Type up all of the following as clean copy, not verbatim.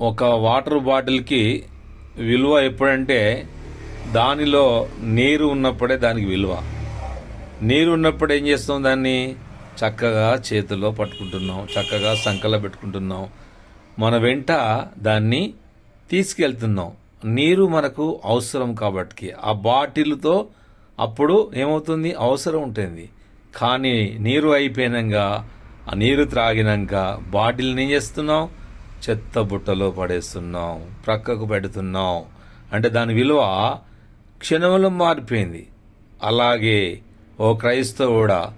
ఒక వాటర్ బాటిల్కి విలువ ఎప్పుడంటే దానిలో నీరు ఉన్నప్పుడే దానికి విలువ. నీరు ఉన్నప్పుడు ఏం చేస్తాం, దాన్ని చక్కగా చేతుల్లో పట్టుకుంటున్నాం, చక్కగా సంకలో పెట్టుకుంటున్నాం, మన వెంట దాన్ని తీసుకెళ్తున్నాం. నీరు మనకు అవసరం కాబట్టి ఆ బాటిల్తో అప్పుడు ఏమవుతుంది, అవసరం ఉంటుంది. కానీ నీరు అయిపోయినాక, ఆ నీరు త్రాగినాక బాటిల్ని ఏం చేస్తున్నాం, చెత్త బుట్టలో పడేస్తున్నాం, ప్రక్కకు పెడుతున్నాం. అంటే దాని విలువ క్షణంలో మారిపోయింది. అలాగే ఓ క్రైస్తవుడా,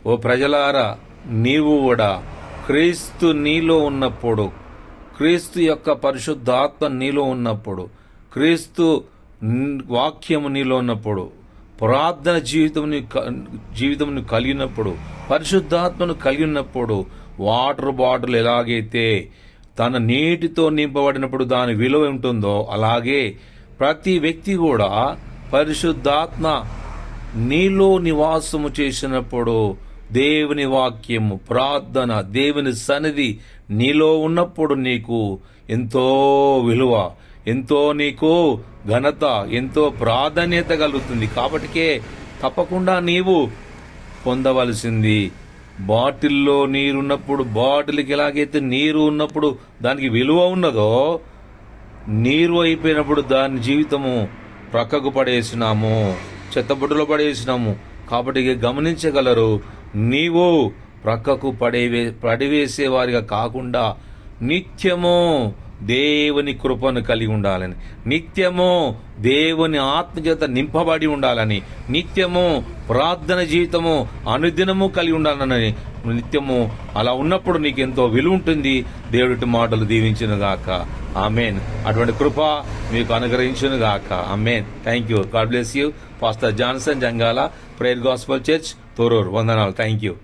ఓ ప్రజలారా, నీవు కూడా క్రీస్తు నీలో ఉన్నప్పుడు, క్రీస్తు యొక్క పరిశుద్ధాత్మ నీలో ఉన్నప్పుడు, క్రీస్తు వాక్యము నీలో ఉన్నప్పుడు, ప్రార్థన జీవితం కలిగినప్పుడు, పరిశుద్ధాత్మను కలిగినప్పుడు, వాటర్ బాటిల్ ఎలాగైతే తన నీటితో నింపబడినప్పుడు దాని విలువ ఉంటుందో, అలాగే ప్రతి వ్యక్తి కూడా పరిశుద్ధాత్మ నీలో నివాసము చేసినప్పుడు, దేవుని వాక్యము, ప్రార్థన, దేవుని సన్నిధి నీలో ఉన్నప్పుడు నీకు ఎంతో విలువ, ఎంతో నీకు ఘనత, ఎంతో ప్రాధాన్యత కలుగుతుంది. కాబట్టికే తప్పకుండా నీవు పొందవలసింది. బాటిల్లో నీరున్నప్పుడు, బాటిల్కి ఎలాగైతే నీరు ఉన్నప్పుడు దానికి విలువ ఉన్నదో, నీరు అయిపోయినప్పుడు దాని జీవితము ప్రక్కకు పడేసినాము, చెత్తబుట్టలో పడేసినాము. కాబట్టి గమనించగలరు, నీవు ప్రక్కకు పడివేసేవారిగా కాకుండా నిత్యము దేవుని కృపను కలిగి ఉండాలని, నిత్యము దేవుని ఆత్మచేత నింపబడి ఉండాలని, నిత్యము ప్రార్థన జీవితము అనుదినము కలిగి ఉండాలని, నిత్యము అలా ఉన్నప్పుడు నీకు ఎంతో విలువ ఉంటుంది. దేవుడి మాటలు దీవించును గాక. ఆమెన్. అటువంటి కృప మీకు అనుగ్రహించును గాక. Amen. Thank you. God bless you. Pastor Johnson, Jangala prayer gospel church, Thorrur. వందనాలు. Thank you.